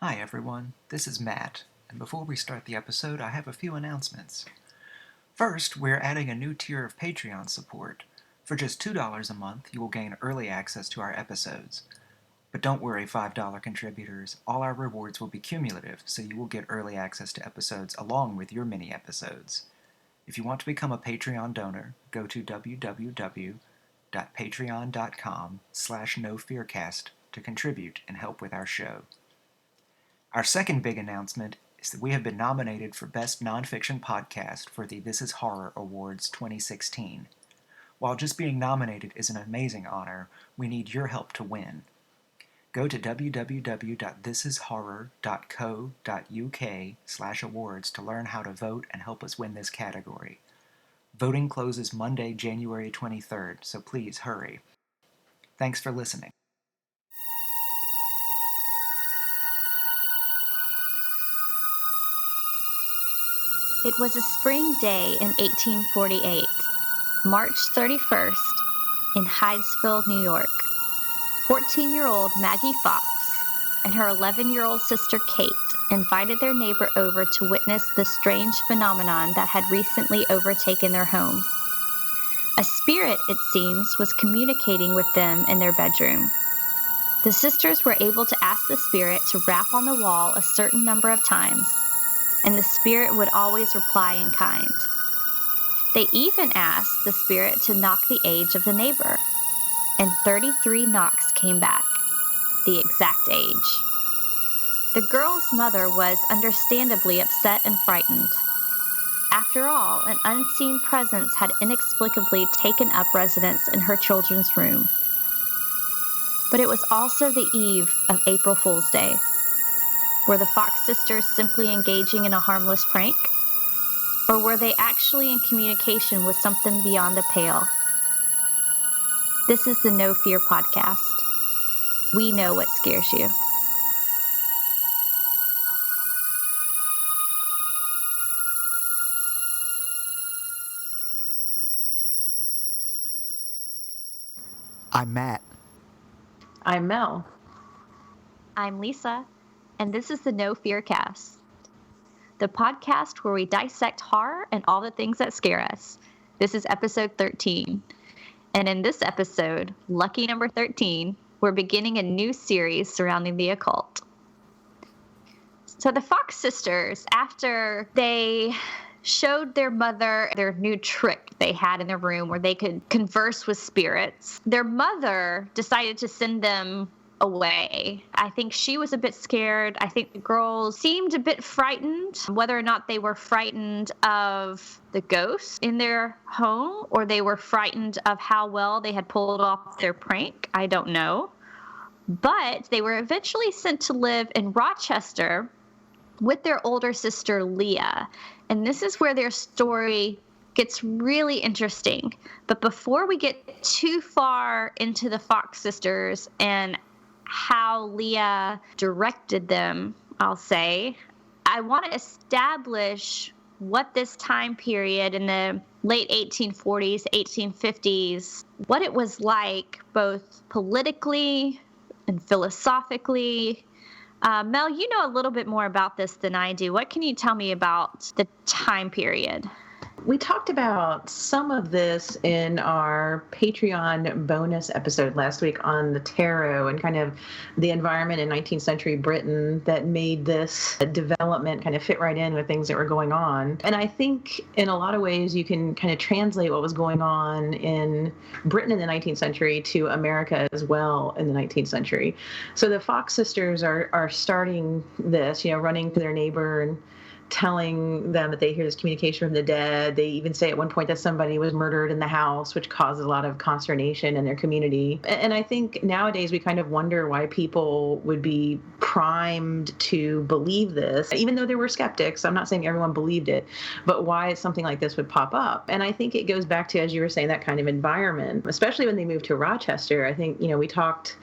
Hi everyone, this is Matt, and before we start the episode, I have a few announcements. First, we're adding a new tier of Patreon support. For just $2 a month, you will gain early access to our episodes. But don't worry, $5 contributors, all our rewards will be cumulative, so you will get early access to episodes along with your mini-episodes. If you want to become a Patreon donor, go to www.patreon.com/nofearcast to contribute and help with our show. Our second big announcement is that we have been nominated for Best Nonfiction Podcast for the This Is Horror Awards 2016. While just being nominated is an amazing honor, we need your help to win. Go to www.thisishorror.co.uk/awards to learn how to vote and help us win this category. Voting closes Monday, January 23rd, so please hurry. Thanks for listening. It was a spring day in 1848, March 31st, in Hydesville, New York. 14-year-old Maggie Fox and her 11-year-old sister Kate invited their neighbor over to witness the strange phenomenon that had recently overtaken their home. A spirit, it seems, was communicating with them in their bedroom. The sisters were able to ask the spirit to rap on the wall a certain number of times, and the spirit would always reply in kind. They even asked the spirit to knock the age of the neighbor, and 33 knocks came back, the exact age. The girl's mother was understandably upset and frightened. After all, an unseen presence had inexplicably taken up residence in her children's room. But it was also the eve of April Fool's Day. Were the Fox sisters simply engaging in a harmless prank? Or were they actually in communication with something beyond the pale? This is the No Fear podcast. We know what scares you. I'm Matt. I'm Mel. I'm Lisa, and this is the No Fear cast, the podcast where we dissect horror and all the things that scare us. This is episode 13. And in this episode, lucky number 13, we're beginning a new series surrounding the occult. So the Fox sisters, after they showed their mother their new trick they had in their room where they could converse with spirits, their mother decided to send them away. I think she was a bit scared. I think the girls seemed a bit frightened. Whether or not they were frightened of the ghosts in their home or they were frightened of how well they had pulled off their prank, I don't know. But they were eventually sent to live in Rochester with their older sister Leah. And this is where their story gets really interesting. But before we get too far into the Fox sisters and how Leah directed them, I'll say, I want to establish what this time period in the late 1840s, 1850s, what it was like both politically and philosophically. Mel, you know a little bit more about this than I do. What can you tell me about the time period? We talked about some of this in our Patreon bonus episode last week on the tarot and kind of the environment in 19th century Britain that made this development kind of fit right in with things that were going on. And I think in a lot of ways you can kind of translate what was going on in Britain in the 19th century to America as well in the 19th century. So the Fox sisters are starting this, running to their neighbor and telling them that they hear this communication from the dead. They even say at one point that somebody was murdered in the house, which causes a lot of consternation in their community. And I think nowadays we kind of wonder why people would be primed to believe this, even though there were skeptics. I'm not saying everyone believed it, but why something like this would pop up. And I think it goes back to, as you were saying, that kind of environment, especially when they moved to Rochester. I think, we talked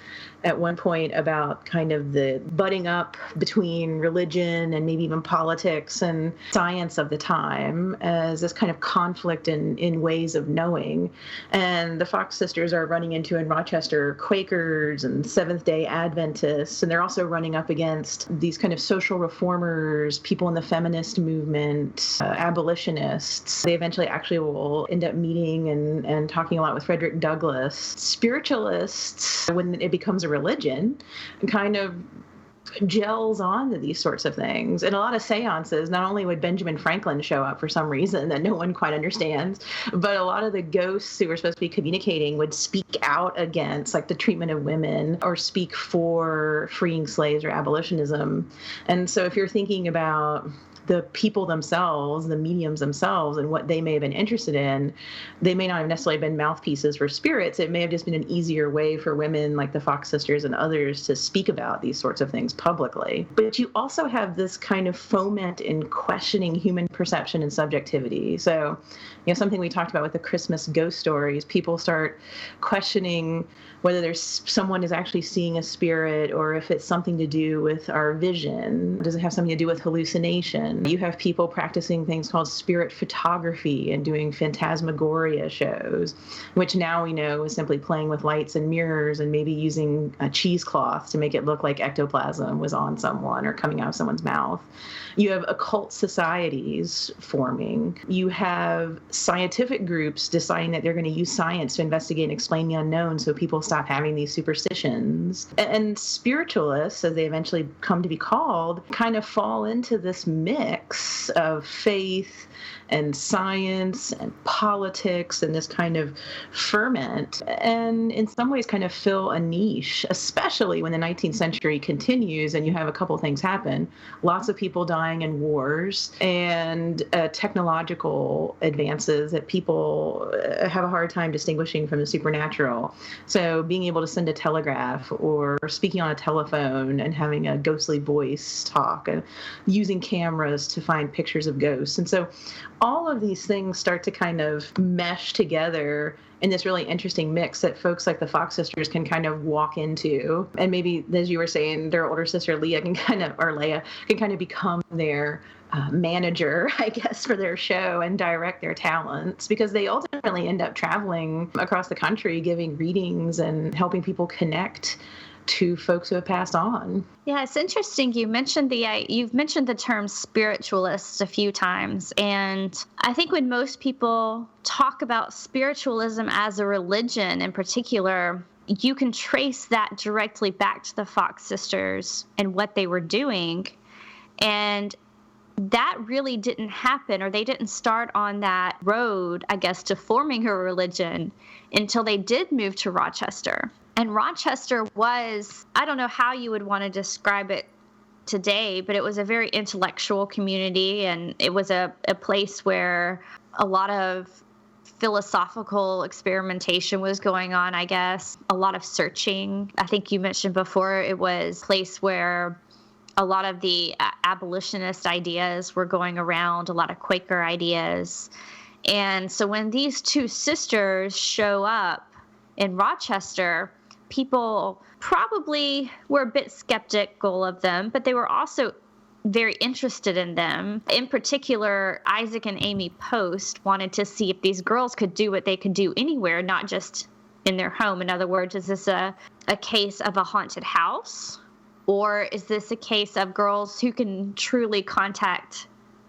at one point about kind of the butting up between religion and maybe even politics and science of the time as this kind of conflict in ways of knowing. And the Fox sisters are running into in Rochester Quakers and Seventh-day Adventists, and they're also running up against these kind of social reformers, people in the feminist movement, abolitionists. They eventually actually will end up meeting and talking a lot with Frederick Douglass. Spiritualists, when it becomes a religion, kind of gels on to these sorts of things. In a lot of seances, not only would Benjamin Franklin show up for some reason that no one quite understands, but a lot of the ghosts who were supposed to be communicating would speak out against like the treatment of women or speak for freeing slaves or abolitionism. And so if you're thinking about the people themselves, the mediums themselves, and what they may have been interested in, they may not have necessarily been mouthpieces for spirits. It may have just been an easier way for women like the Fox sisters and others to speak about these sorts of things publicly. But you also have this kind of foment in questioning human perception and subjectivity. So, something we talked about with the Christmas ghost stories, people start questioning whether there's someone is actually seeing a spirit or if it's something to do with our vision. Does it have something to do with hallucination? You have people practicing things called spirit photography and doing phantasmagoria shows, which now we know is simply playing with lights and mirrors and maybe using a cheesecloth to make it look like ectoplasm was on someone or coming out of someone's mouth. You have occult societies forming. You have scientific groups deciding that they're going to use science to investigate and explain the unknown so people stop having these superstitions. And spiritualists, as they eventually come to be called, kind of fall into this mix of faith and science and politics and this kind of ferment, and in some ways kind of fill a niche, especially when the 19th century continues and you have a couple things happen. Lots of people dying in wars and technological advances that people have a hard time distinguishing from the supernatural. So being able to send a telegraph or speaking on a telephone and having a ghostly voice talk and using cameras to find pictures of ghosts. And so all of these things start to kind of mesh together in this really interesting mix that folks like the Fox sisters can kind of walk into. And maybe, as you were saying, their older sister Leah can kind of become their manager, I guess, for their show and direct their talents, because they ultimately end up traveling across the country, giving readings and helping people connect to folks who have passed on. Yeah, it's interesting. You've mentioned the term spiritualist a few times, and I think when most people talk about spiritualism as a religion in particular, you can trace that directly back to the Fox sisters and what they were doing, and that really didn't happen, or they didn't start on that road, I guess, to forming a religion until they did move to Rochester. And Rochester was, I don't know how you would want to describe it today, but it was a very intellectual community, and it was a place where a lot of philosophical experimentation was going on, I guess, a lot of searching. I think you mentioned before it was a place where a lot of the abolitionist ideas were going around, a lot of Quaker ideas. And so when these two sisters show up in Rochester, people probably were a bit skeptical of them, but they were also very interested in them. In particular, Isaac and Amy Post wanted to see if these girls could do what they could do anywhere, not just in their home. In other words, is this a case of a haunted house? Or is this a case of girls who can truly contact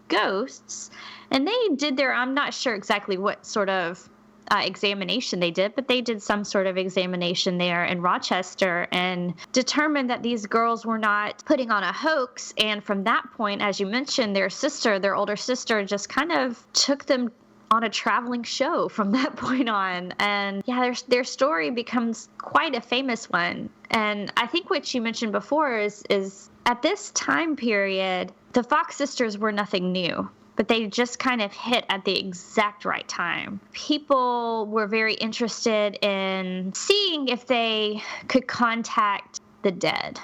ghosts? And they did I'm not sure exactly what sort of examination they did, but they did some sort of examination there in Rochester and determined that these girls were not putting on a hoax. And from that point, as you mentioned, their older sister just kind of took them on a traveling show from that point on. And yeah, their story becomes quite a famous one. And I think what you mentioned before is at this time period, the Fox sisters were nothing new, but they just kind of hit at the exact right time. People were very interested in seeing if they could contact the dead.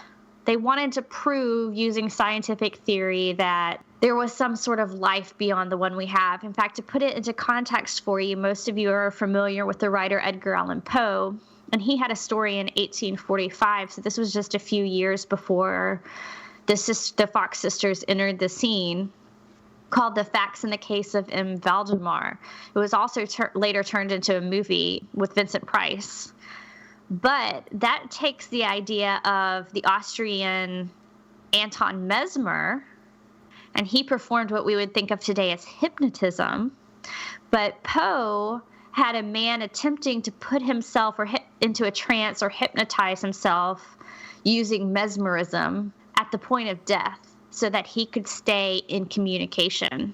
They wanted to prove using scientific theory that there was some sort of life beyond the one we have. In fact, to put it into context for you, most of you are familiar with the writer Edgar Allan Poe. And he had a story in 1845, so this was just a few years before the Fox sisters entered the scene, called The Facts in the Case of M. Valdemar. It was also later turned into a movie with Vincent Price. But that takes the idea of the Austrian Anton Mesmer, and he performed what we would think of today as hypnotism. But Poe had a man attempting to put himself into a trance or hypnotize himself using mesmerism at the point of death so that he could stay in communication.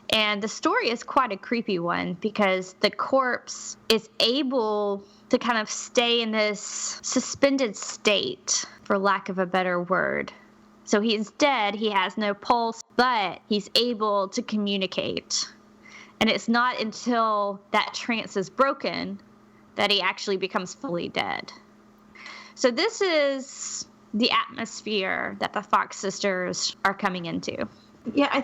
And the story is quite a creepy one because the corpse is able to kind of stay in this suspended state, for lack of a better word. So he's dead, he has no pulse, but he's able to communicate. And it's not until that trance is broken that he actually becomes fully dead. So this is the atmosphere that the Fox sisters are coming into. Yeah, I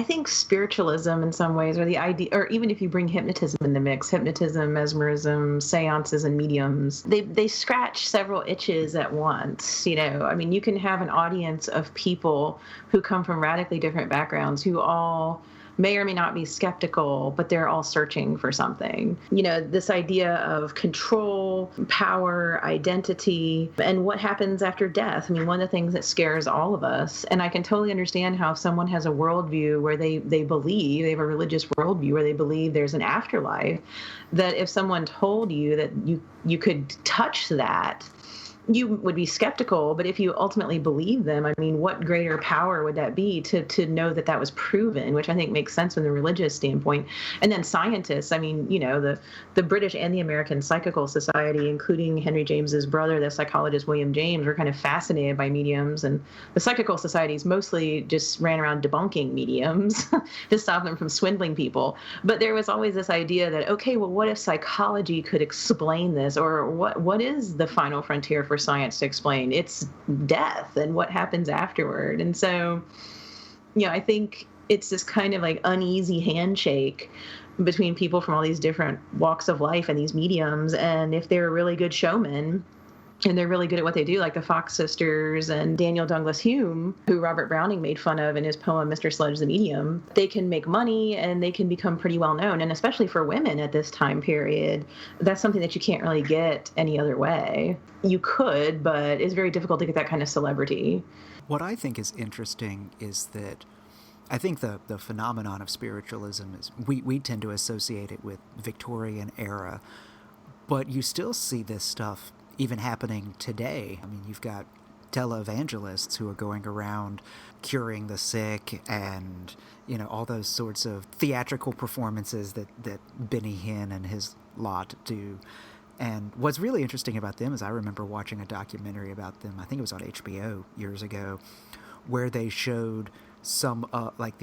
think spiritualism in some ways, or the idea, or even if you bring hypnotism in the mix, hypnotism, mesmerism, seances, and mediums, they scratch several itches at once. You know, I mean, you can have an audience of people who come from radically different backgrounds who all may or may not be skeptical, but they're all searching for something. You know, this idea of control, power, identity, and what happens after death. I mean, one of the things that scares all of us, and I can totally understand how if someone has a worldview where they believe, they have a religious worldview where they believe there's an afterlife, that if someone told you that you could touch that, you would be skeptical. But if you ultimately believe them, I mean, what greater power would that be to know that that was proven, which I think makes sense from the religious standpoint. And then scientists, I mean, you know, the British and the American Psychical Society, including Henry James's brother, the psychologist William James, were kind of fascinated by mediums. And the Psychical Societies mostly just ran around debunking mediums to stop them from swindling people. But there was always this idea that, okay, well, what if psychology could explain this? Or what is the final frontier for science to explain? It's death and what happens afterward. And so, you know, I think it's this kind of like uneasy handshake between people from all these different walks of life and these mediums. And if they're a really good showman and they're really good at what they do, like the Fox sisters and Daniel Douglas Hume, who Robert Browning made fun of in his poem Mr. Sledge the Medium, they can make money and they can become pretty well known. And especially for women at this time period, that's something that you can't really get any other way. You could, but it's very difficult to get that kind of celebrity. What I think is interesting is that I think the phenomenon of spiritualism is we tend to associate it with Victorian era, but you still see this stuff even happening today. I mean, you've got televangelists who are going around curing the sick and, you know, all those sorts of theatrical performances that Benny Hinn and his lot do. And what's really interesting about them is I remember watching a documentary about them, I think it was on HBO years ago, where they showed some, like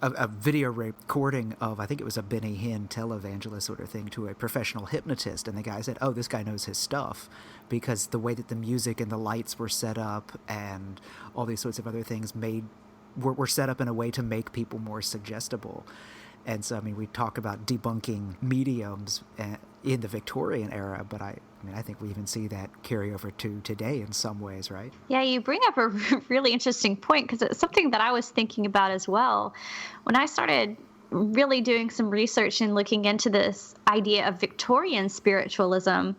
a video recording of, I think it was a Benny Hinn televangelist sort of thing, to a professional hypnotist. And the guy said, oh, this guy knows his stuff, because the way that the music and the lights were set up and all these sorts of other things were set up in a way to make people more suggestible. And so, I mean, we talk about debunking mediums in the Victorian era, but I think we even see that carry over to today in some ways, right? Yeah, you bring up a really interesting point, because it's something that I was thinking about as well. When I started really doing some research and looking into this idea of Victorian spiritualism,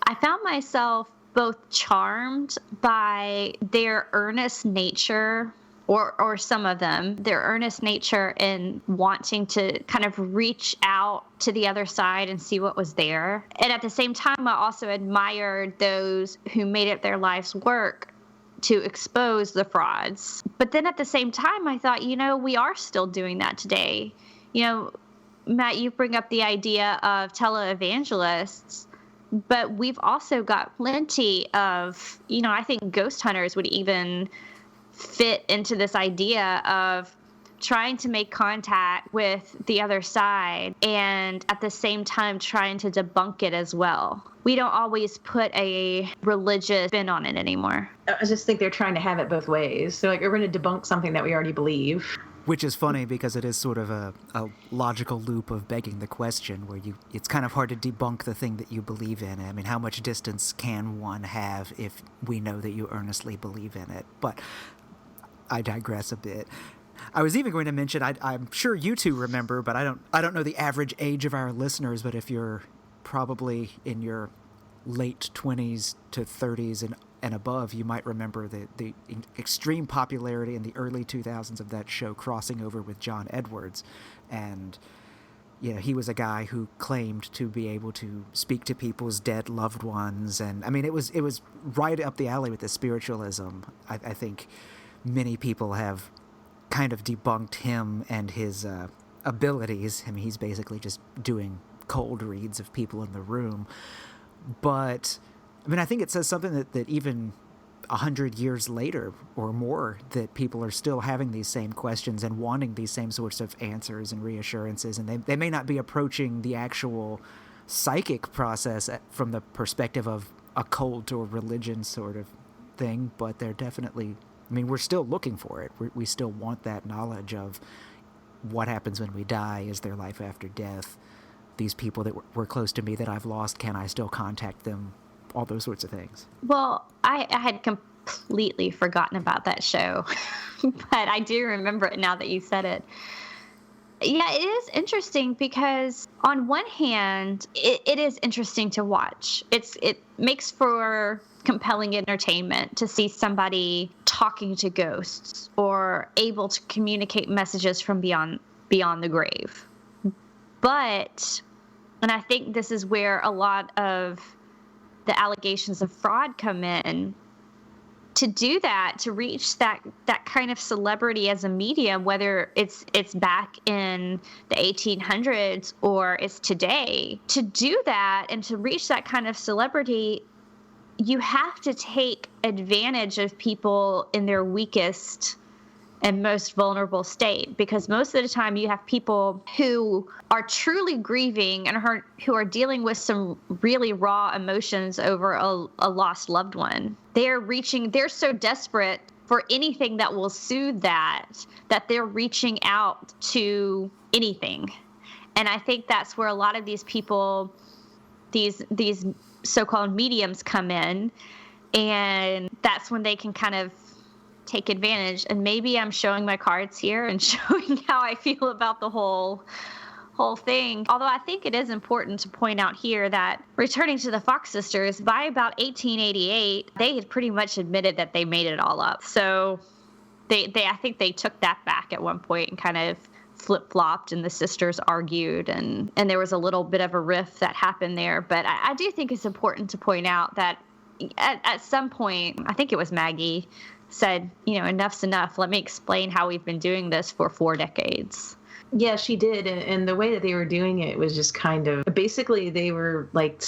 I found myself both charmed by their earnest nature, or some of them, their earnest nature in wanting to kind of reach out to the other side and see what was there. And at the same time, I also admired those who made it their life's work to expose the frauds. But then at the same time, I thought, you know, we are still doing that today. You know, Matt, you bring up the idea of televangelists, but we've also got plenty of, you know, I think ghost hunters would even fit into this idea of trying to make contact with the other side and at the same time trying to debunk it as well. We don't always put a religious spin on it anymore. I just think they're trying to have it both ways. So, like, we're going to debunk something that we already believe. Which is funny because it is sort of a logical loop of begging the question where it's kind of hard to debunk the thing that you believe in. I mean, how much distance can one have if we know that you earnestly believe in it? But I digress a bit. I was even going to mention, I'm sure you two remember, but I don't know the average age of our listeners, but if you're probably in your late 20s to 30s and above, you might remember the extreme popularity in the early 2000s of that show Crossing Over with John Edwards. And, he was a guy who claimed to be able to speak to people's dead loved ones. And, I mean, it was right up the alley with the spiritualism. I think many people have kind of debunked him and his abilities. I mean, he's basically just doing cold reads of people in the room. But, I mean, I think it says something that even 100 years later or more, that people are still having these same questions and wanting these same sorts of answers and reassurances. And they may not be approaching the actual psychic process from the perspective of occult or religion sort of thing, but they're definitely... I mean, we're still looking for it. We still want that knowledge of what happens when we die. Is there life after death? These people that were close to me that I've lost, can I still contact them? All those sorts of things. Well, I had completely forgotten about that show, but I do remember it now that you said it. Yeah, it is interesting because on one hand, it is interesting to watch. It makes for compelling entertainment to see somebody talking to ghosts or able to communicate messages from beyond the grave. But, and I think this is where a lot of the allegations of fraud come in, to do that, to reach that kind of celebrity as a medium, whether it's back in the 1800s or it's today, to do that and to reach that kind of celebrity, you have to take advantage of people in their weakest and most vulnerable state, because most of the time you have people who are truly grieving and who are dealing with some really raw emotions over a lost loved one. They're so desperate for anything that will soothe that they're reaching out to anything. And I think that's where a lot of these people, these so-called mediums come in, and that's when they can kind of take advantage. And maybe I'm showing my cards here and showing how I feel about the whole thing. Although I think it is important to point out here that, returning to the Fox sisters, by about 1888, they had pretty much admitted that they made it all up. So I think they took that back at one point and kind of flip-flopped, and the sisters argued, and there was a little bit of a rift that happened there. But I do think it's important to point out that at some point, I think it was Maggie, said, enough's enough. Let me explain how we've been doing this for 4 decades. Yeah, she did. And the way that they were doing it was just kind of, basically they were like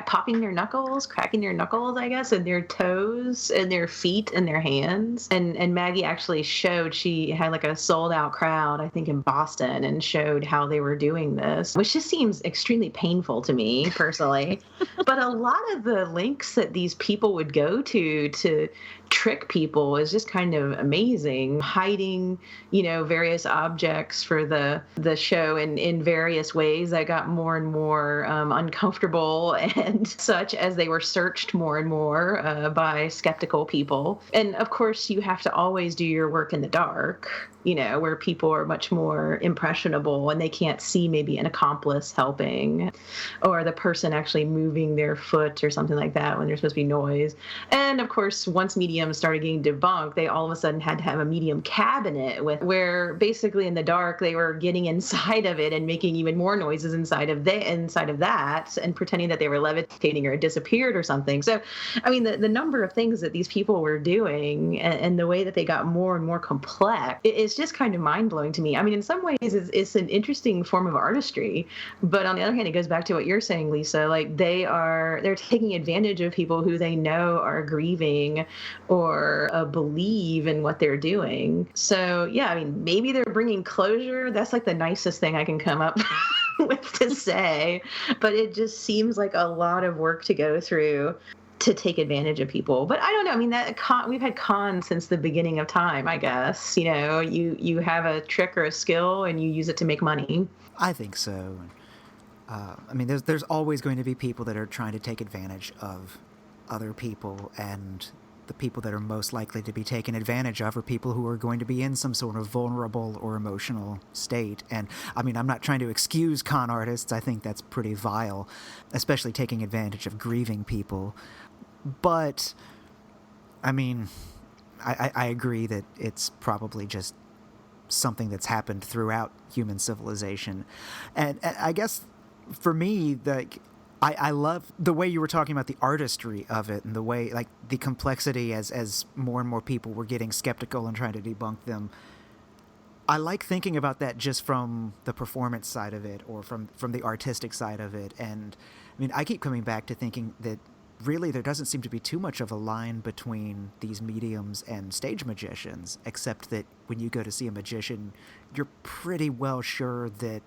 popping their knuckles, cracking their knuckles, I guess, and their toes and their feet and their hands. And Maggie actually showed, she had like a sold out crowd, I think in Boston, and showed how they were doing this, which just seems extremely painful to me personally. But a lot of the links that these people would go to trick people is just kind of amazing. Hiding, various objects for the show in various ways that got more and more uncomfortable and such as they were searched more and more by skeptical people. And of course, you have to always do your work in the dark, where people are much more impressionable and they can't see maybe an accomplice helping or the person actually moving their foot or something like that when there's supposed to be noise. And of course, once mediums started getting debunked, they all of a sudden had to have a medium cabinet where basically in the dark they were getting inside of it and making even more noises inside of that and pretending that they were levitating or had disappeared or something. So, I mean, the number of things that these people were doing and the way that they got more and more complex, it's just kind of mind-blowing to me. I mean, in some ways it's an interesting form of artistry, but on the other hand, it goes back to what you're saying, Lisa. Like, they're taking advantage of people who they know are grieving or believe in what they're doing. So yeah, I mean, maybe they're bringing closure. That's like the nicest thing I can come up with to say, but it just seems like a lot of work to go through to take advantage of people. But I don't know. I mean, we've had cons since the beginning of time, I guess. You have a trick or a skill and you use it to make money. I think so. I mean, there's always going to be people that are trying to take advantage of other people, and the people that are most likely to be taken advantage of are people who are going to be in some sort of vulnerable or emotional state. And I mean, I'm not trying to excuse con artists. I think that's pretty vile, especially taking advantage of grieving people. But I mean, I agree that it's probably just something that's happened throughout human civilization. And I guess for me, I love the way you were talking about the artistry of it, and the way, like, the complexity as more and more people were getting skeptical and trying to debunk them. I like thinking about that just from the performance side of it, or from the artistic side of it. And I mean, I keep coming back to thinking that really there doesn't seem to be too much of a line between these mediums and stage magicians, except that when you go to see a magician, you're pretty well sure that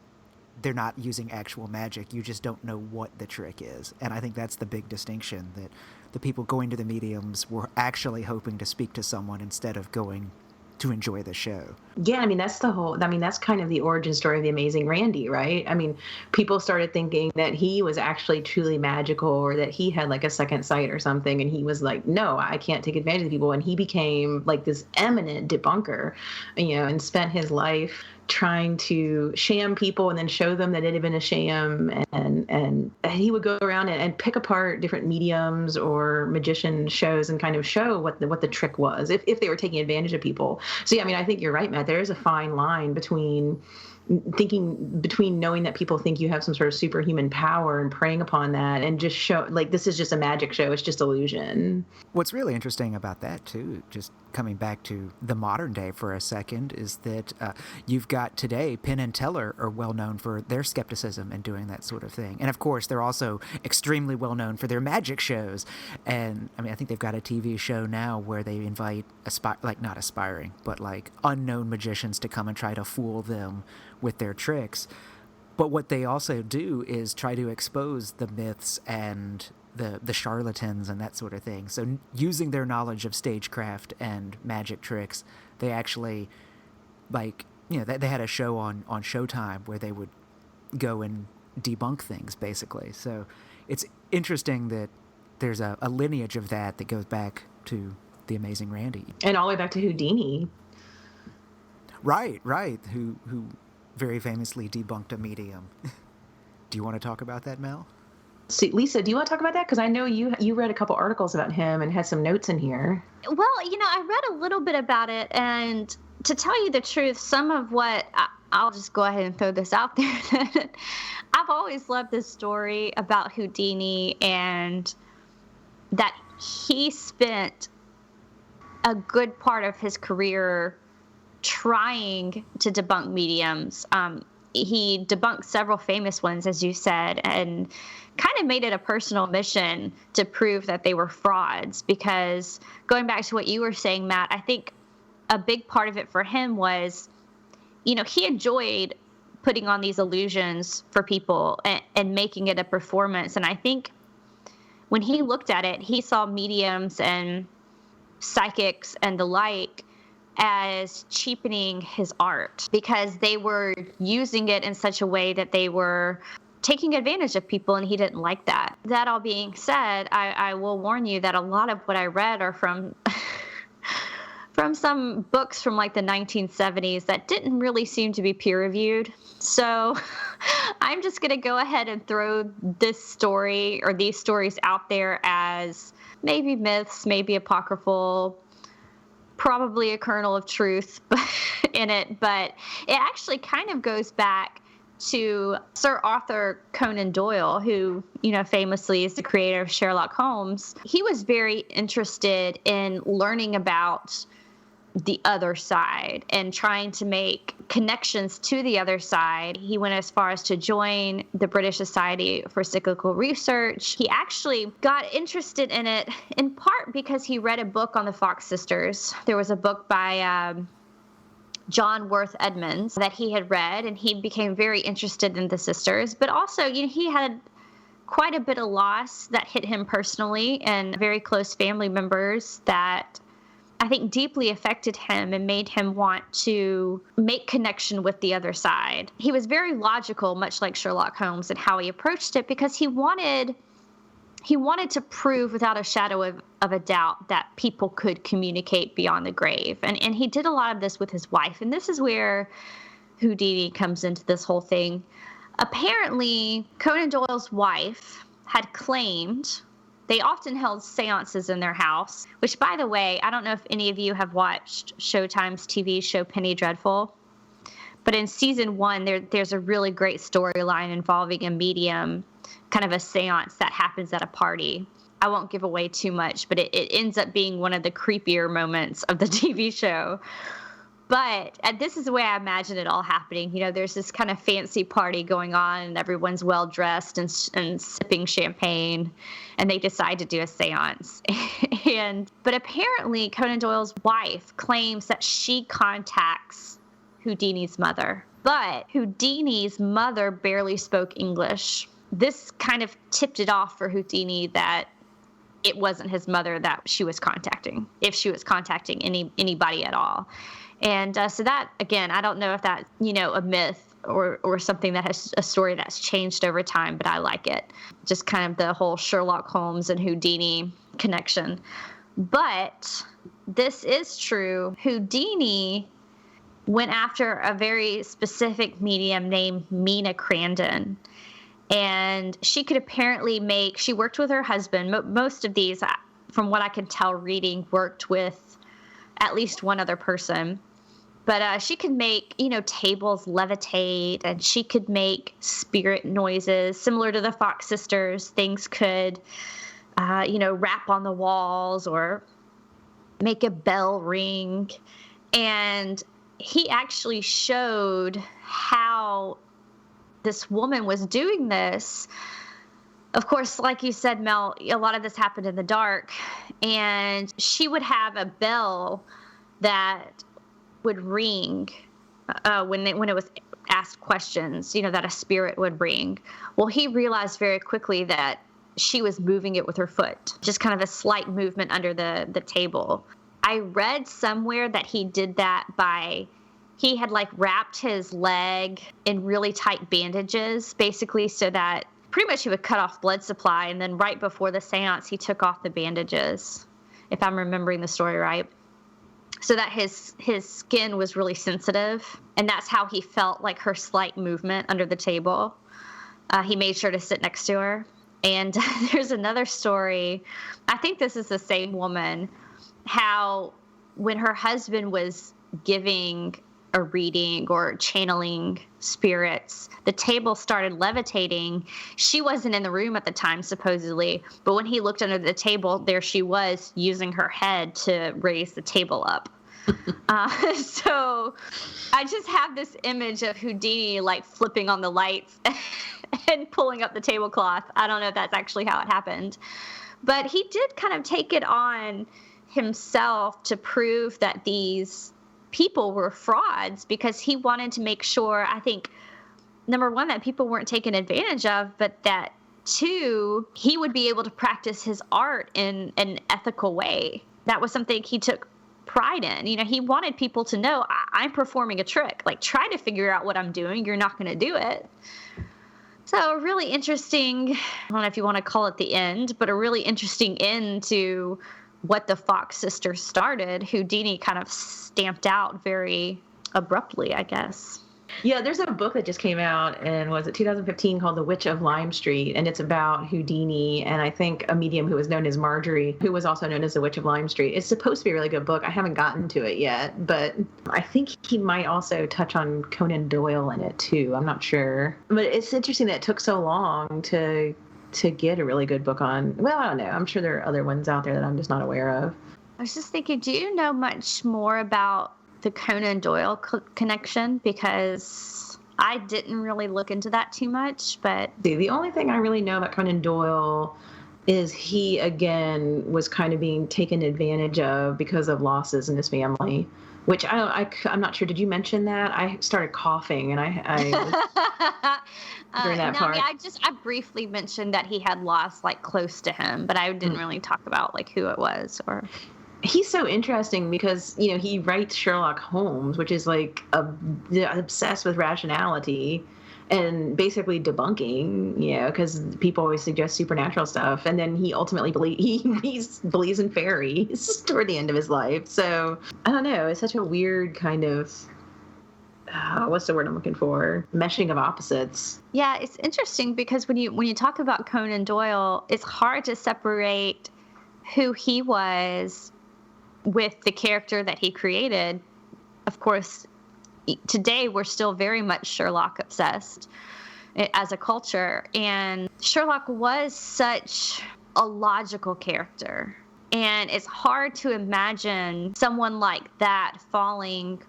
they're not using actual magic. You just don't know what the trick is. And I think that's the big distinction, that the people going to the mediums were actually hoping to speak to someone instead of going to enjoy the show. Yeah, I mean, that's kind of the origin story of the Amazing Randy, right? I mean, people started thinking that he was actually truly magical, or that he had like a second sight or something. And he was like, no, I can't take advantage of people. And he became like this eminent debunker, and spent his life trying to sham people and then show them that it had been a sham. And he would go around and pick apart different mediums or magician shows and kind of show what the trick was, if they were taking advantage of people. So yeah, I mean, I think you're right, Matt. There is a fine line between knowing that people think you have some sort of superhuman power and preying upon that, and just show, like, this is just a magic show. It's just illusion. What's really interesting about that, too, just coming back to the modern day for a second, is that you've got today, Penn and Teller are well known for their skepticism and doing that sort of thing. And of course, they're also extremely well known for their magic shows. And I mean, I think they've got a TV show now where they invite not aspiring, but like unknown magicians to come and try to fool them with their tricks. But what they also do is try to expose the myths and the charlatans and that sort of thing. So using their knowledge of stagecraft and magic tricks, they actually, they had a show on Showtime where they would go and debunk things, basically. So it's interesting that there's a lineage of that goes back to the Amazing Randy. And all the way back to Houdini. Right. Who very famously debunked a medium. Do you want to talk about that, Mel? See, Lisa, do you want to talk about that? Because I know you read a couple articles about him and had some notes in here. Well, I read a little bit about it, and to tell you the truth, some of what I'll just go ahead and throw this out there. I've always loved this story about Houdini, and that he spent a good part of his career trying to debunk mediums. He debunked several famous ones, as you said, and kind of made it a personal mission to prove that they were frauds. Because going back to what you were saying, Matt, I think a big part of it for him was, he enjoyed putting on these illusions for people and making it a performance. And I think when he looked at it, he saw mediums and psychics and the like as cheapening his art, because they were using it in such a way that they were taking advantage of people, and he didn't like that. That all being said, I will warn you that a lot of what I read are from some books from like the 1970s that didn't really seem to be peer-reviewed. So I'm just going to go ahead and throw this story or these stories out there as maybe myths, maybe apocryphal, probably a kernel of truth in it, but it actually kind of goes back to Sir Arthur Conan Doyle, who, famously is the creator of Sherlock Holmes. He was very interested in learning about the other side and trying to make connections to the other side. He went as far as to join the British Society for Psychical Research. He actually got interested in it in part because he read a book on the Fox sisters. There was a book by John Worth Edmonds that he had read, and he became very interested in the sisters. But also, he had quite a bit of loss that hit him personally, and very close family members that I think deeply affected him and made him want to make connection with the other side. He was very logical, much like Sherlock Holmes, in how he approached it, because he wanted to prove without a shadow of a doubt that people could communicate beyond the grave. And he did a lot of this with his wife. And this is where Houdini comes into this whole thing. Apparently, Conan Doyle's wife had claimed they often held seances in their house, which, by the way, I don't know if any of you have watched Showtime's TV show Penny Dreadful, but in season 1, there's a really great storyline involving a medium, kind of a seance that happens at a party. I won't give away too much, but it ends up being one of the creepier moments of the TV show. But this is the way I imagine it all happening. You know, there's this kind of fancy party going on, and everyone's well dressed and sipping champagne, and they decide to do a seance. But apparently, Conan Doyle's wife claims that she contacts Houdini's mother, but Houdini's mother barely spoke English. This kind of tipped it off for Houdini that it wasn't his mother that she was contacting, if she was contacting anybody at all. And so that, again, I don't know if that's, a myth or something that has a story that's changed over time, but I like it. Just kind of the whole Sherlock Holmes and Houdini connection. But this is true. Houdini went after a very specific medium named Mina Crandon. And she could apparently she worked with her husband. Most of these, from what I can tell reading, worked with at least one other person. But she could make, tables levitate, and she could make spirit noises similar to the Fox sisters. Things could, rap on the walls or make a bell ring. And he actually showed how this woman was doing this. Of course, like you said, Mel, a lot of this happened in the dark, and she would have a bell that would ring when it was asked questions, that a spirit would ring. Well, he realized very quickly that she was moving it with her foot, just kind of a slight movement under the table. I read somewhere that he did that he had wrapped his leg in really tight bandages, basically, so that pretty much he would cut off blood supply. And then right before the seance, he took off the bandages, if I'm remembering the story right, so that his skin was really sensitive. And that's how he felt her slight movement under the table. He made sure to sit next to her. And there's another story. I think this is the same woman, how when her husband was giving a reading or channeling spirits, the table started levitating. She wasn't in the room at the time, supposedly, but when he looked under the table, there she was using her head to raise the table up. So I just have this image of Houdini flipping on the lights and pulling up the tablecloth. I don't know if that's actually how it happened, but he did kind of take it on himself to prove that these people were frauds, because he wanted to make sure, I think, number one, that people weren't taken advantage of, but that, two, he would be able to practice his art in an ethical way. That was something he took pride in. He wanted people to know, I'm performing a trick. Try to figure out what I'm doing. You're not going to do it. So a really interesting, I don't know if you want to call it the end, but a really interesting end to what the Fox sisters started. Houdini kind of stamped out very abruptly, I guess. Yeah, there's a book that just came out in, was it 2015, called The Witch of Lime Street, and it's about Houdini and I think a medium who was known as Marjorie, who was also known as the Witch of Lime Street. It's supposed to be a really good book. I haven't gotten to it yet, but I think he might also touch on Conan Doyle in it too. I'm not sure. But it's interesting that it took so long to get a really good book on. Well, I don't know. I'm sure there are other ones out there that I'm just not aware of. I was just thinking, do you know much more about the Conan Doyle connection? Because I didn't really look into that too much, but... The only thing I really know about Conan Doyle is he, again, was kind of being taken advantage of because of losses in his family, which I'm not sure. Did you mention that? I started coughing, and I during that part. I mean, I briefly mentioned that he had lost like close to him, but I didn't really talk about like who it was or. He's so interesting because, you know, he writes Sherlock Holmes, which is like obsessed with rationality and basically debunking, you know, because people always suggest supernatural stuff. And then he ultimately believes in fairies toward the end of his life. So I don't know. It's such a weird kind of, what's the word I'm looking for? Meshing of opposites. Yeah, it's interesting because when you talk about Conan Doyle, it's hard to separate who he was with the character that he created. Of course, today we're still very much Sherlock obsessed as a culture, and Sherlock was such a logical character, and it's hard to imagine someone like that falling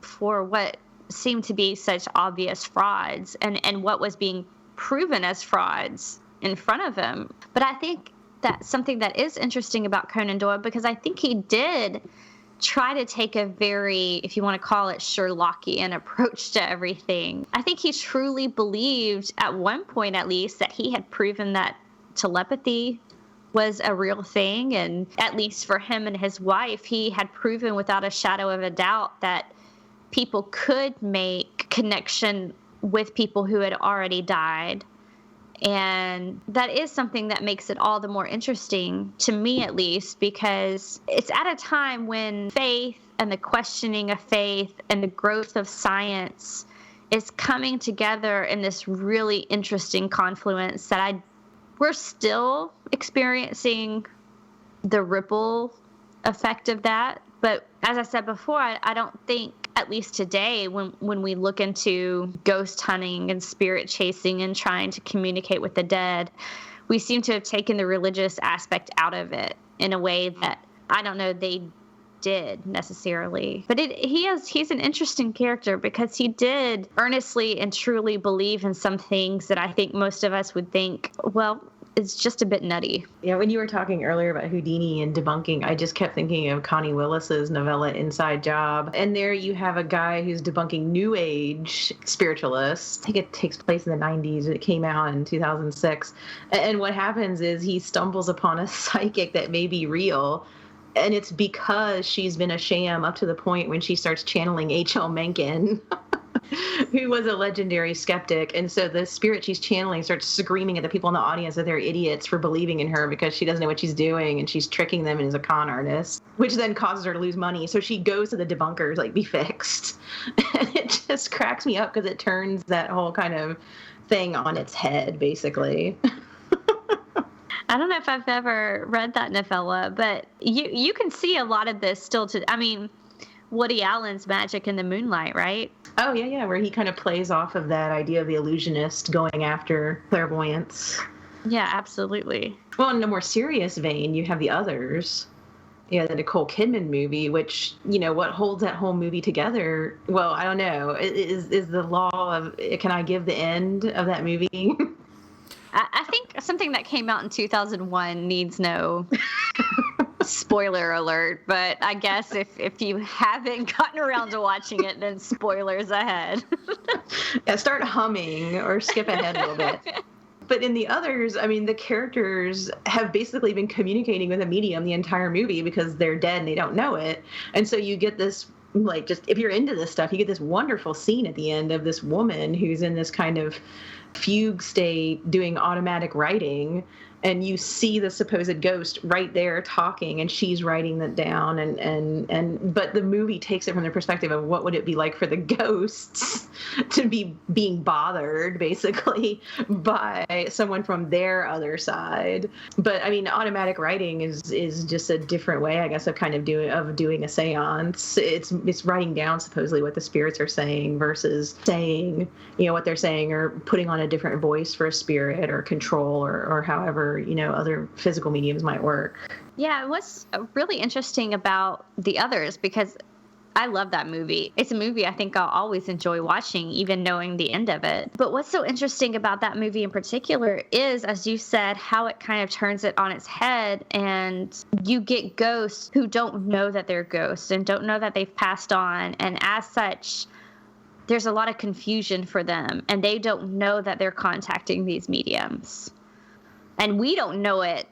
for what seemed to be such obvious frauds and what was being proven as frauds in front of him. But I think that's something that is interesting about Conan Doyle, because I think he did try to take a very, if you want to call it, Sherlockian approach to everything. I think he truly believed, at one point at least, that he had proven that telepathy was a real thing. And at least for him and his wife, he had proven without a shadow of a doubt that people could make connection with people who had already died. And that is something that makes it all the more interesting, to me at least, because it's at a time when faith and the questioning of faith and the growth of science is coming together in this really interesting confluence that we're still experiencing the ripple effect of that. But as I said before, I don't think, at least today, when we look into ghost hunting and spirit chasing and trying to communicate with the dead, we seem to have taken the religious aspect out of it in a way that I don't know they did necessarily. But he's an interesting character because he did earnestly and truly believe in some things that I think most of us would think, well, it's just a bit nutty. Yeah, when you were talking earlier about Houdini and debunking, I just kept thinking of Connie Willis's novella Inside Job. And there you have a guy who's debunking New Age spiritualists. I think it takes place in the 90s. It came out in 2006. And what happens is he stumbles upon a psychic that may be real. And it's because she's been a sham up to the point when she starts channeling H.L. Mencken, who was a legendary skeptic. And so the spirit she's channeling starts screaming at the people in the audience that they're idiots for believing in her because she doesn't know what she's doing and she's tricking them and is a con artist, which then causes her to lose money. So she goes to the debunkers, like, be fixed. And it just cracks me up because it turns that whole kind of thing on its head, basically. I don't know if I've ever read that novella, but you can see a lot of this still Woody Allen's Magic in the Moonlight, right? Oh, yeah, where he kind of plays off of that idea of the illusionist going after clairvoyance. Yeah, absolutely. Well, in a more serious vein, you have The Others. Yeah, the Nicole Kidman movie, which, you know, what holds that whole movie together, well, I don't know, is the law of, can I give the end of that movie? I think something that came out in 2001 needs no spoiler alert, but I guess if you haven't gotten around to watching it, then spoilers ahead. Yeah, start humming or skip ahead a little bit. But in The Others, I mean, the characters have basically been communicating with a medium the entire movie because they're dead and they don't know it. And so you get this, like, just if you're into this stuff, you get this wonderful scene at the end of this woman who's in this kind of fugue state doing automatic writing, and you see the supposed ghost right there talking, and she's writing that down, and but the movie takes it from the perspective of what would it be like for the ghosts to be being bothered basically by someone from their other side. But I mean, automatic writing is just a different way, I guess, of kind of doing a seance. It's writing down supposedly what the spirits are saying versus saying, you know, what they're saying, or putting on a different voice for a spirit or control or however, you know, other physical mediums might work. Yeah, what's really interesting about The Others, because I love that movie. It's a movie I think I'll always enjoy watching, even knowing the end of it. But what's so interesting about that movie in particular is, as you said, how it kind of turns it on its head, and you get ghosts who don't know that they're ghosts and don't know that they've passed on. And as such, there's a lot of confusion for them, and they don't know that they're contacting these mediums. And we don't know it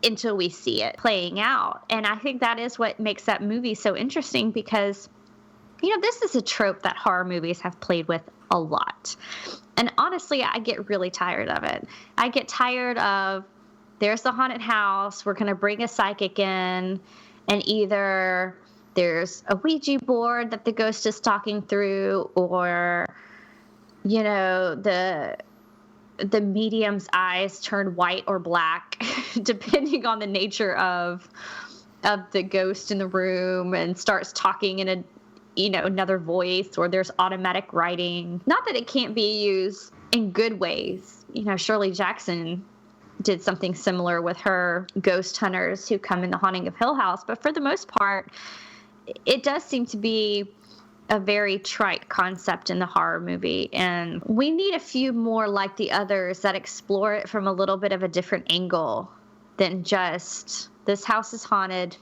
until we see it playing out. And I think that is what makes that movie so interesting, because, this is a trope that horror movies have played with a lot. And honestly, I get really tired of it. I get tired of, there's the haunted house, we're going to bring a psychic in, and either there's a Ouija board that the ghost is talking through, or, the medium's eyes turn white or black, depending on the nature of the ghost in the room, and starts talking in another voice, or there's automatic writing. Not that it can't be used in good ways. Shirley Jackson did something similar with her ghost hunters who come in The Haunting of Hill House, but for the most part, it does seem to be a very trite concept in the horror movie, and we need a few more like the others that explore it from a little bit of a different angle than just, this house is haunted,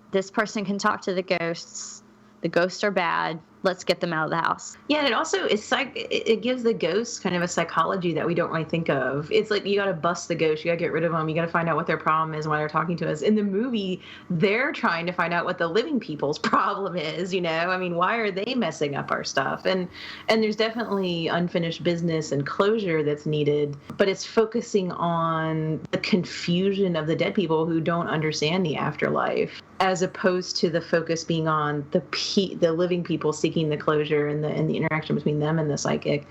this person can talk to the ghosts are bad, let's get them out of the house. Yeah, and it also it gives the ghosts kind of a psychology that we don't really think of. It's like, you got to bust the ghost, you got to get rid of them, you got to find out what their problem is when they're talking to us. In the movie, they're trying to find out what the living people's problem is. Why are they messing up our stuff? And there's definitely unfinished business and closure that's needed, but it's focusing on the confusion of the dead people who don't understand the afterlife, as opposed to the focus being on the living people seeking the closure and the interaction between them and the psychic.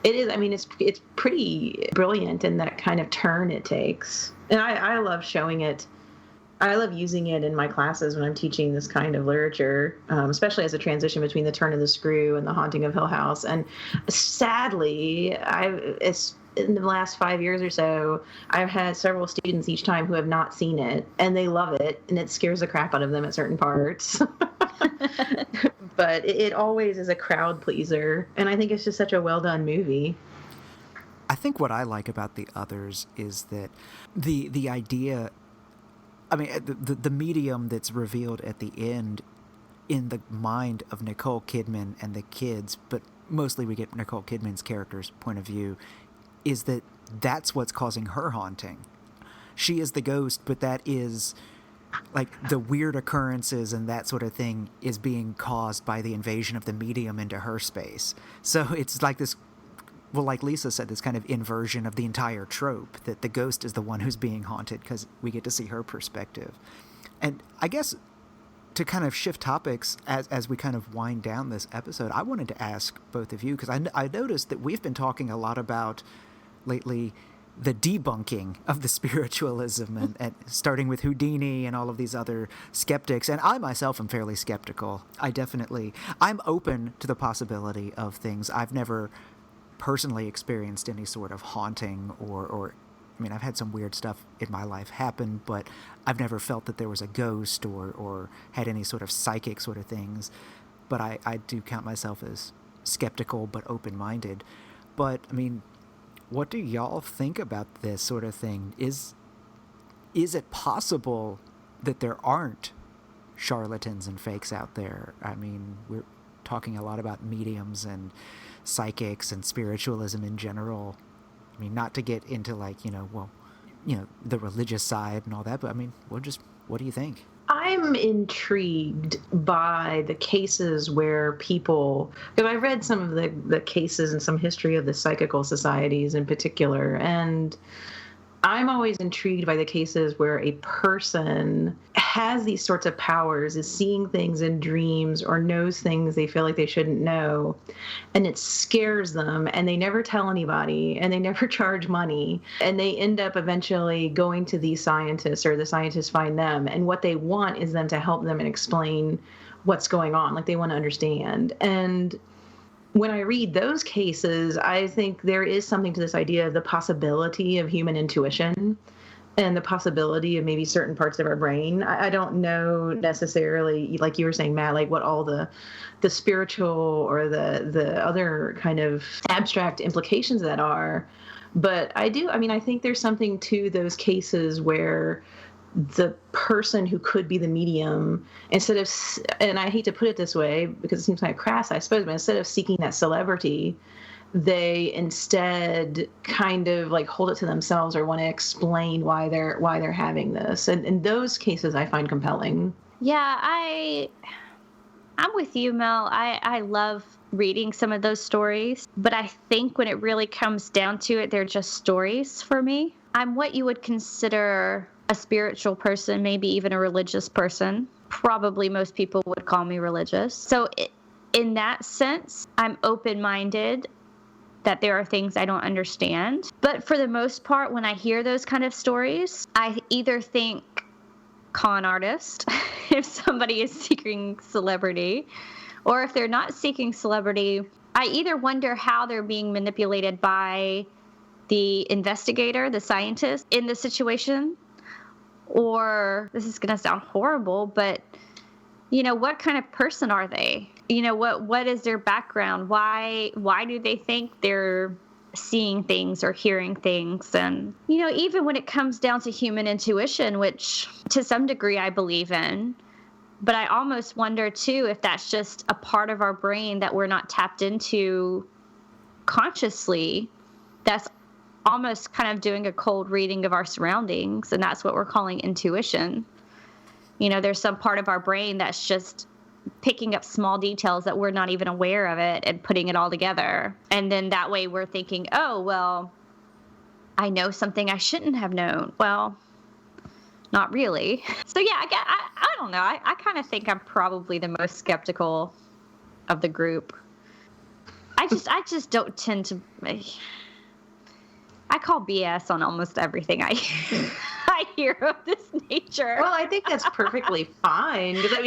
It is, it's pretty brilliant in that kind of turn it takes. And I love showing it. I love using it in my classes when I'm teaching this kind of literature, especially as a transition between The Turn of the Screw and The Haunting of Hill House. And sadly, in the last 5 years or so, I've had several students each time who have not seen it, and they love it, and it scares the crap out of them at certain parts. But it always is a crowd pleaser, and I think it's just such a well-done movie. I think what I like about the others is that the idea, the medium that's revealed at the end in the mind of Nicole Kidman and the kids, but mostly we get Nicole Kidman's character's point of view, is that that's what's causing her haunting. She is the ghost, but that is, like, the weird occurrences and that sort of thing is being caused by the invasion of the medium into her space. So it's like this, well, like Lisa said, this kind of inversion of the entire trope, that the ghost is the one who's being haunted because we get to see her perspective. And I guess to kind of shift topics as we kind of wind down this episode, I wanted to ask both of you, because I noticed that we've been talking a lot about lately the debunking of the spiritualism, and starting with Houdini and all of these other skeptics. And I myself am fairly skeptical. I'm open to the possibility of things. I've never personally experienced any sort of haunting or I've had some weird stuff in my life happen, but I've never felt that there was a ghost or had any sort of psychic sort of things. But I do count myself as skeptical but open-minded. But, what do y'all think about this sort of thing? Is it possible that there aren't charlatans and fakes out there? We're talking a lot about mediums and psychics and spiritualism in general. Not to get into the religious side and all that, but what do you think? I'm intrigued by the cases where people, because I've read some of the cases and some history of the psychical societies in particular, and I'm always intrigued by the cases where a person has these sorts of powers, is seeing things in dreams or knows things they feel like they shouldn't know, and it scares them, and they never tell anybody, and they never charge money, and they end up eventually going to these scientists, or the scientists find them, and what they want is them to help them and explain what's going on, like they want to understand. And when I read those cases, I think there is something to this idea of the possibility of human intuition, and the possibility of maybe certain parts of our brain. I don't know necessarily, like you were saying, Matt, like what all the spiritual or the other kind of abstract implications of that are. But I think there's something to those cases where the person who could be the medium, instead of, and I hate to put it this way because it seems kind of crass, I suppose, but instead of seeking that celebrity, they instead kind of like hold it to themselves or want to explain why they're having this. And in those cases, I find compelling. Yeah, I'm with you, Mel. I love reading some of those stories, but I think when it really comes down to it, they're just stories for me. I'm what you would consider a spiritual person, maybe even a religious person. Probably most people would call me religious. So in that sense, I'm open-minded that there are things I don't understand. But for the most part, when I hear those kind of stories, I either think con artist, if somebody is seeking celebrity, or if they're not seeking celebrity, I either wonder how they're being manipulated by the investigator, the scientist in the situation, or this is going to sound horrible, but what kind of person are they? What is their background? Why do they think they're seeing things or hearing things? And, even when it comes down to human intuition, which to some degree I believe in, but I almost wonder too if that's just a part of our brain that we're not tapped into consciously. That's almost kind of doing a cold reading of our surroundings, and that's what we're calling intuition. There's some part of our brain that's just picking up small details that we're not even aware of it and putting it all together. And then that way we're thinking, oh, well, I know something I shouldn't have known. Well, not really. So yeah, I don't know. I kind of think I'm probably the most skeptical of the group. I just don't tend to. I call BS on almost everything I hear of this nature. Well, I think that's perfectly fine. Because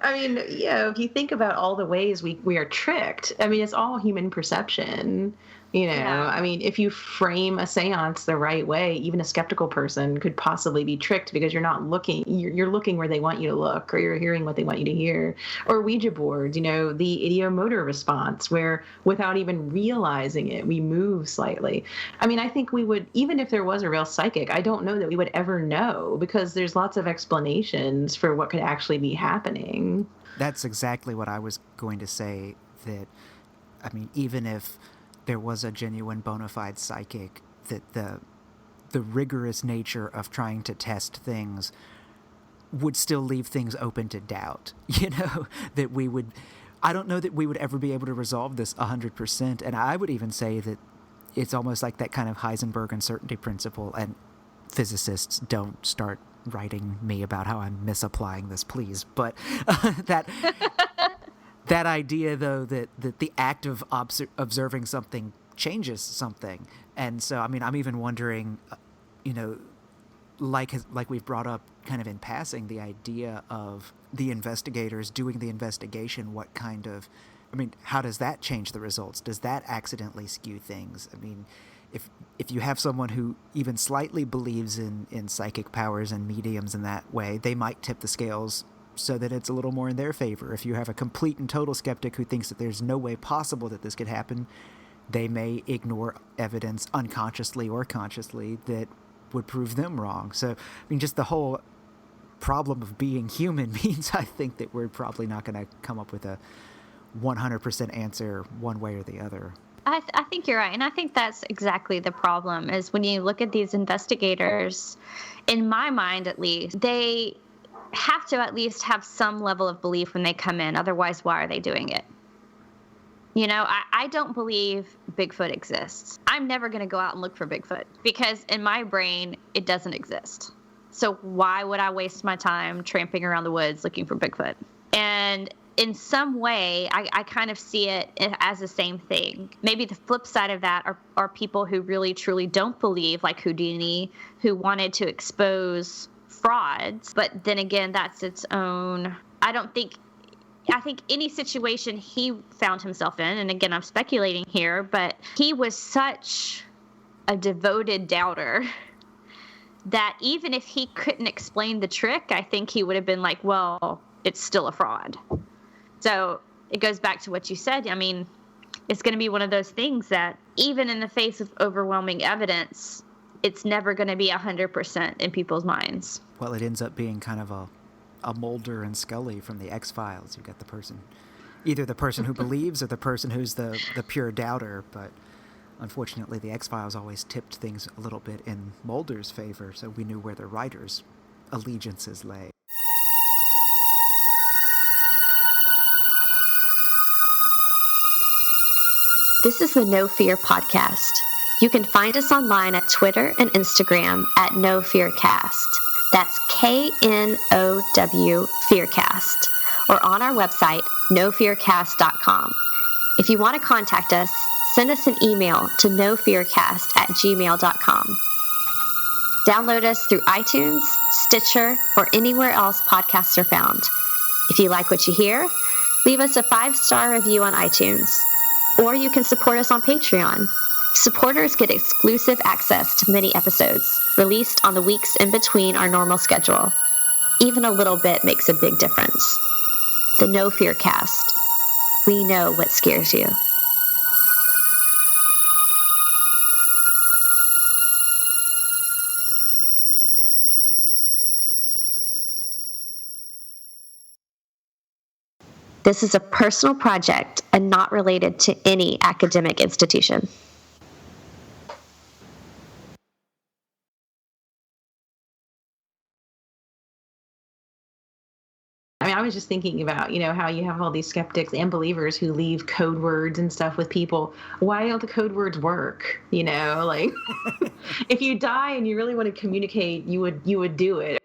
if you think about all the ways we are tricked, it's all human perception. Yeah. If you frame a seance the right way, even a skeptical person could possibly be tricked because you're not looking, you're looking where they want you to look, or you're hearing what they want you to hear. Or Ouija boards, the ideomotor response, where without even realizing it, we move slightly. I think we would, even if there was a real psychic, I don't know that we would ever know, because there's lots of explanations for what could actually be happening. That's exactly what I was going to say, that, even if there was a genuine bona fide psychic, that the rigorous nature of trying to test things would still leave things open to doubt. That I don't know that we would ever be able to resolve this 100%. And I would even say that it's almost like that kind of Heisenberg uncertainty principle, and physicists don't start writing me about how I'm misapplying this, please. But that idea, though, that the act of observing something changes something. And so, I'm even wondering, like we've brought up kind of in passing, the idea of the investigators doing the investigation, what kind of, how does that change the results? Does that accidentally skew things? If you have someone who even slightly believes in psychic powers and mediums in that way, they might tip the scales so that it's a little more in their favor. If you have a complete and total skeptic who thinks that there's no way possible that this could happen, they may ignore evidence unconsciously or consciously that would prove them wrong. So, just the whole problem of being human means I think that we're probably not going to come up with a 100% answer one way or the other. I think you're right. And I think that's exactly the problem, is when you look at these investigators, in my mind at least, they have to at least have some level of belief when they come in. Otherwise, why are they doing it? I don't believe Bigfoot exists. I'm never going to go out and look for Bigfoot, because in my brain, it doesn't exist. So why would I waste my time tramping around the woods looking for Bigfoot? And in some way, I kind of see it as the same thing. Maybe the flip side of that are people who really, truly don't believe, like Houdini, who wanted to expose frauds. But then again, that's its own. I don't think I think any situation he found himself in, and again, I'm speculating here, but he was such a devoted doubter that even if he couldn't explain the trick, I think he would have been like, well, it's still a fraud. So it goes back to what you said. I mean, it's going to be one of those things that even in the face of overwhelming evidence, it's never going to be 100% in people's minds. Well, it ends up being kind of a Mulder and Scully from the X-Files. You've got the person, either the person who believes or the person who's the pure doubter, but unfortunately the X-Files always tipped things a little bit in Mulder's favor, so we knew where the writers' allegiances lay. This is the No Fear podcast. You can find us online at Twitter and Instagram at No Fear Cast. That's KNOW Fearcast. Or on our website, nofearcast.com. If you want to contact us, send us an email to nofearcast@gmail.com. Download us through iTunes, Stitcher, or anywhere else podcasts are found. If you like what you hear, leave us a 5-star review on iTunes. Or you can support us on Patreon. Supporters get exclusive access to many episodes, released on the weeks in between our normal schedule. Even a little bit makes a big difference. The No Fear Cast. We know what scares you. This is a personal project and not related to any academic institution. I mean, I was just thinking about, how you have all these skeptics and believers who leave code words and stuff with people. Why don't the code words work? Like if you die and you really want to communicate, you would do it.